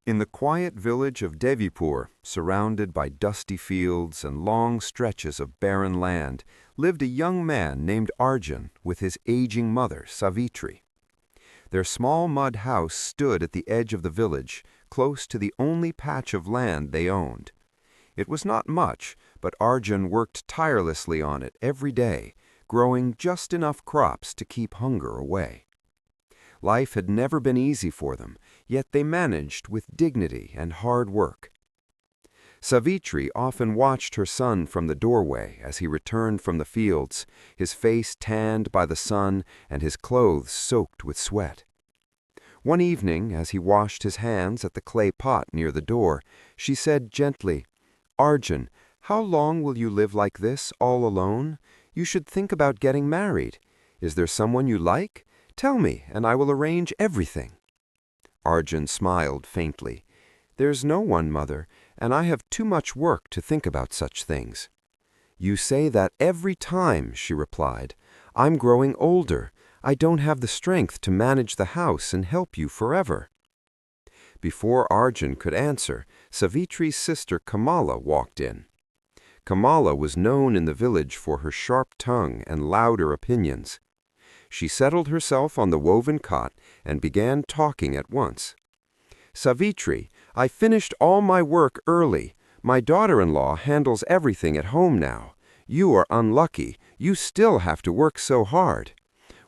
In the quiet village of Devipur, surrounded by dusty fields and long stretches of barren land, lived a young man named Arjun with his aging mother, Savitri. Their small mud house stood at the edge of the village, close to the only patch of land they owned. It was not much, but Arjun worked tirelessly on it every day, growing just enough crops to keep hunger away. Life had never been easy for them, yet they managed with dignity and hard work. Savitri often watched her son from the doorway as he returned from the fields, his face tanned by the sun and his clothes soaked with sweat. One evening, as he washed his hands at the clay pot near the door, she said gently, "Arjun, how long will you live like this, all alone? You should think about getting married. Is there someone you like? Tell me, and I will arrange everything." Arjun smiled faintly. "There's no one, Mother, and I have too much work to think about such things." "You say that every time," she replied. "I'm growing older. I don't have the strength to manage the house and help you forever." Before Arjun could answer, Savitri's sister Kamala walked in. Kamala was known in the village for her sharp tongue and louder opinions. She settled herself on the woven cot and began talking at once. "Savitri, I finished all my work early. My daughter-in-law handles everything at home now. You are unlucky. You still have to work so hard.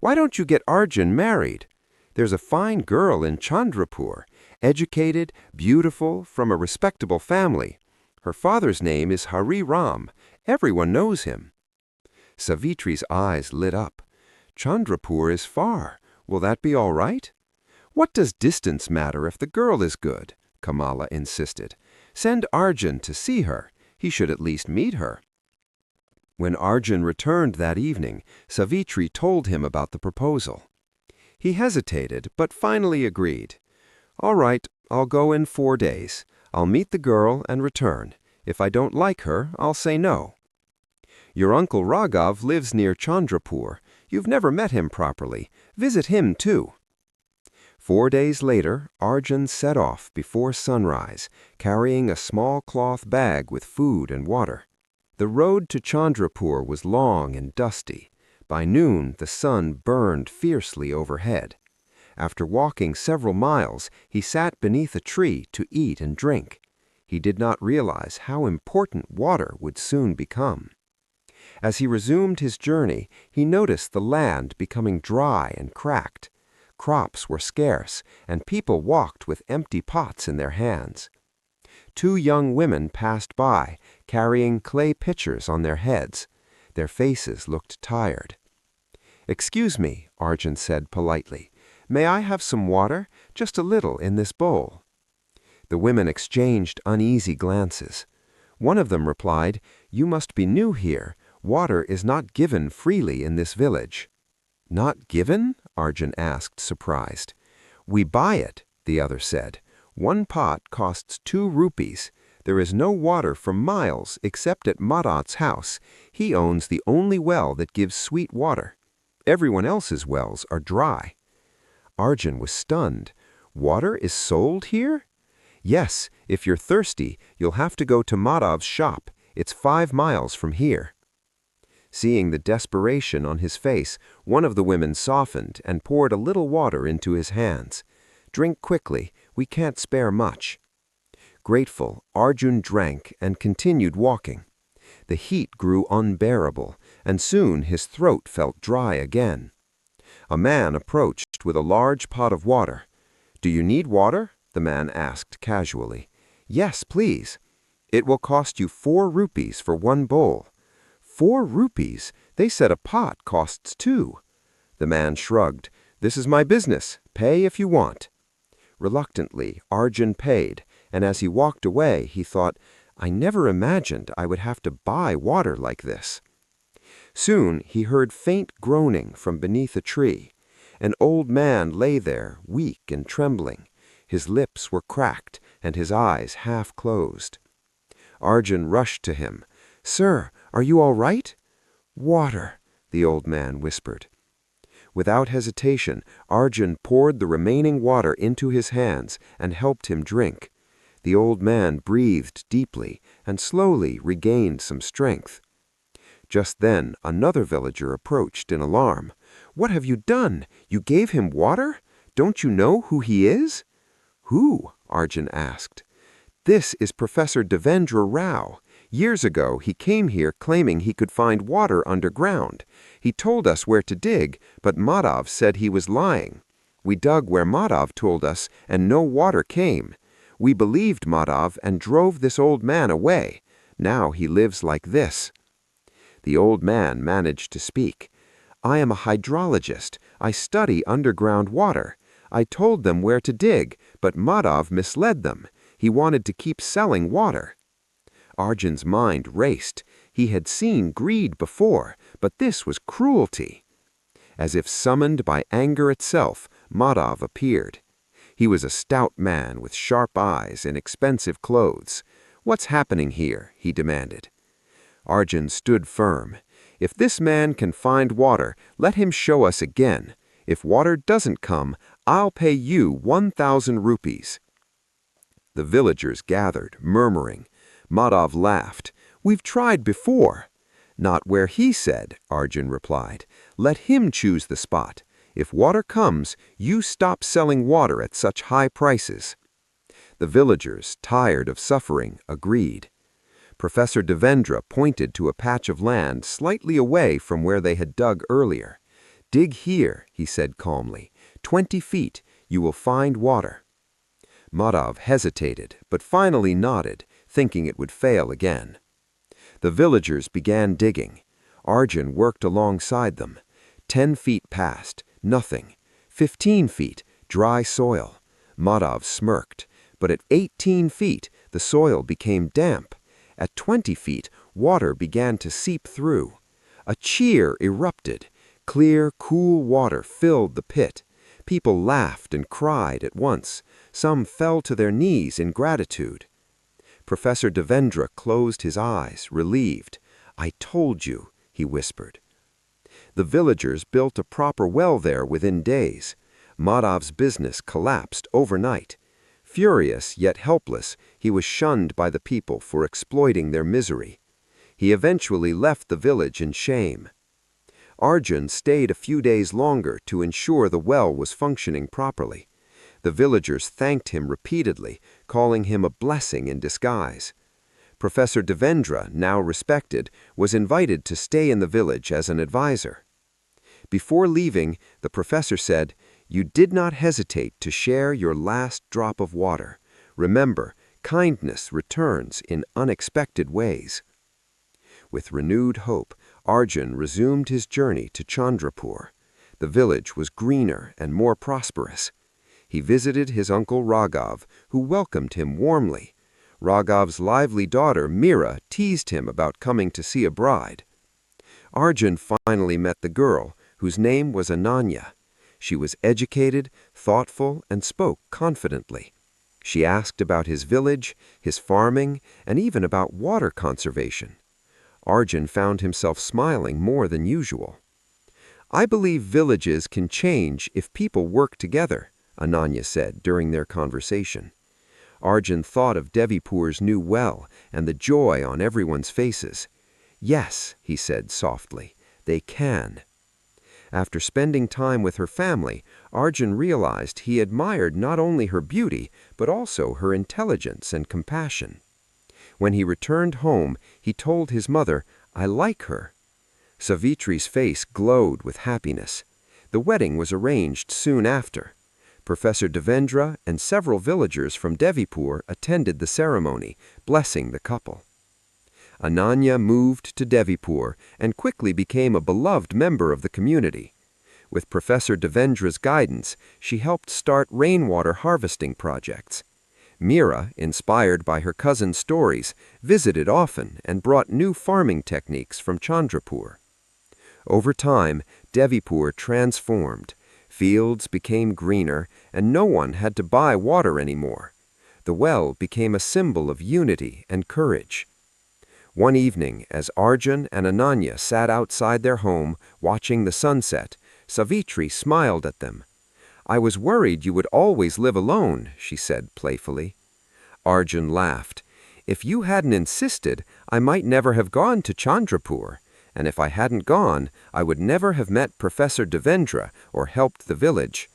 Why don't you get Arjun married? There's a fine girl in Chandrapur, educated, beautiful, from a respectable family. Her father's name is Hari Ram. Everyone knows him." Savitri's eyes lit up. "Chandrapur is far. Will that be all right?" "What does distance matter if the girl is good?" Kamala insisted. "Send Arjun to see her. He should at least meet her." When Arjun returned that evening, Savitri told him about the proposal. He hesitated, but finally agreed. "All right, I'll go in 4 days. I'll meet the girl and return. If I don't like her, I'll say no." "Your uncle Raghav lives near Chandrapur. You've never met him properly. Visit him, too." 4 days later, Arjun set off before sunrise, carrying a small cloth bag with food and water. The road to Chandrapur was long and dusty. By noon, the sun burned fiercely overhead. After walking several miles, he sat beneath a tree to eat and drink. He did not realize how important water would soon become. As he resumed his journey, he noticed the land becoming dry and cracked. Crops were scarce, and people walked with empty pots in their hands. 2 young women passed by, carrying clay pitchers on their heads. Their faces looked tired. "Excuse me," Arjun said politely. "May I have some water? Just a little in this bowl." The women exchanged uneasy glances. One of them replied, "You must be new here. Water is not given freely in this village." "Not given?" Arjun asked, surprised. "We buy it," the other said. "1 pot costs 2 rupees. There is no water for miles except at Marat's house. He owns the only well that gives sweet water. Everyone else's wells are dry." Arjun was stunned. "Water is sold here?" "Yes, if you're thirsty, you'll have to go to Madhav's shop. It's 5 miles from here." Seeing the desperation on his face, one of the women softened and poured a little water into his hands. "Drink quickly. We can't spare much." Grateful, Arjun drank and continued walking. The heat grew unbearable, and soon his throat felt dry again. A man approached with a large pot of water. "Do you need water?" the man asked casually. "Yes, please." "It will cost you 4 rupees for 1 bowl." 4 rupees? They said a pot costs 2. The man shrugged. "This is my business. Pay if you want." Reluctantly, Arjun paid, and as he walked away, he thought, "I never imagined I would have to buy water like this." Soon he heard faint groaning from beneath a tree. An old man lay there, weak and trembling. His lips were cracked, and his eyes half closed. Arjun rushed to him. "Sir, are you all right?" "Water," the old man whispered. Without hesitation, Arjun poured the remaining water into his hands and helped him drink. The old man breathed deeply and slowly regained some strength. Just then, another villager approached in alarm. "What have you done? You gave him water? Don't you know who he is?" "Who?" Arjun asked. "This is Professor Devendra Rao. Years ago, he came here claiming he could find water underground. He told us where to dig, but Madhav said he was lying. We dug where Madhav told us, and no water came. We believed Madhav and drove this old man away. Now he lives like this." The old man managed to speak. "I am a hydrologist. I study underground water. I told them where to dig, but Madhav misled them. He wanted to keep selling water." Arjun's mind raced. He had seen greed before, but this was cruelty. As if summoned by anger itself, Madhav appeared. He was a stout man with sharp eyes and expensive clothes. "What's happening here?" he demanded. Arjun stood firm. "If this man can find water, let him show us again. If water doesn't come, I'll pay you 1,000 rupees." The villagers gathered, murmuring. Madhav laughed. "We've tried before." "Not where he said," Arjun replied. "Let him choose the spot. If water comes, you stop selling water at such high prices." The villagers, tired of suffering, agreed. Professor Devendra pointed to a patch of land slightly away from where they had dug earlier. "Dig here," he said calmly. 20 feet, you will find water." Madhav hesitated, but finally nodded, thinking it would fail again. The villagers began digging. Arjun worked alongside them. 10 feet passed, nothing. 15 feet, dry soil. Madhav smirked, but at 18 feet, the soil became damp. At 20 feet, water began to seep through. A cheer erupted. Clear, cool water filled the pit. People laughed and cried at once. Some fell to their knees in gratitude. Professor Devendra closed his eyes, relieved. "I told you," he whispered. The villagers built a proper well there within days. Madhav's business collapsed overnight. Furious yet helpless, he was shunned by the people for exploiting their misery. He eventually left the village in shame. Arjun stayed a few days longer to ensure the well was functioning properly. The villagers thanked him repeatedly, calling him a blessing in disguise. Professor Devendra, now respected, was invited to stay in the village as an advisor. Before leaving, the professor said, "You did not hesitate to share your last drop of water. Remember, kindness returns in unexpected ways." With renewed hope, Arjun resumed his journey to Chandrapur. The village was greener and more prosperous. He visited his uncle Raghav, who welcomed him warmly. Raghav's lively daughter, Meera, teased him about coming to see a bride. Arjun finally met the girl, whose name was Ananya. She was educated, thoughtful, and spoke confidently. She asked about his village, his farming, and even about water conservation. Arjun found himself smiling more than usual. "I believe villages can change if people work together," Ananya said during their conversation. Arjun thought of Devipur's new well and the joy on everyone's faces. "Yes," he said softly, "they can." After spending time with her family, Arjun realized he admired not only her beauty, but also her intelligence and compassion. When he returned home, he told his mother, "I like her." Savitri's face glowed with happiness. The wedding was arranged soon after. Professor Devendra and several villagers from Devipur attended the ceremony, blessing the couple. Ananya moved to Devipur and quickly became a beloved member of the community. With Professor Devendra's guidance, she helped start rainwater harvesting projects. Meera, inspired by her cousin's stories, visited often and brought new farming techniques from Chandrapur. Over time, Devipur transformed. Fields became greener, and no one had to buy water anymore. The well became a symbol of unity and courage. One evening, as Arjun and Ananya sat outside their home, watching the sunset, Savitri smiled at them. "I was worried you would always live alone," she said playfully. Arjun laughed. "If you hadn't insisted, I might never have gone to Chandrapur, and if I hadn't gone, I would never have met Professor Devendra or helped the village."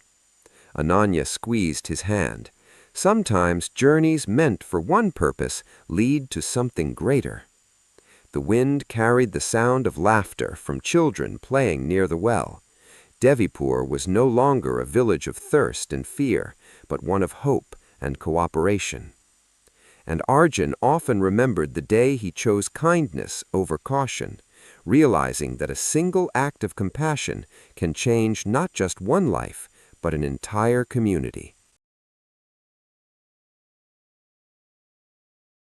Ananya squeezed his hand. Sometimes journeys meant for one purpose lead to something greater. The wind carried the sound of laughter from children playing near the well. Devipur was no longer a village of thirst and fear, but one of hope and cooperation. And Arjun often remembered the day he chose kindness over caution, realizing that a single act of compassion can change not just one life, but an entire community.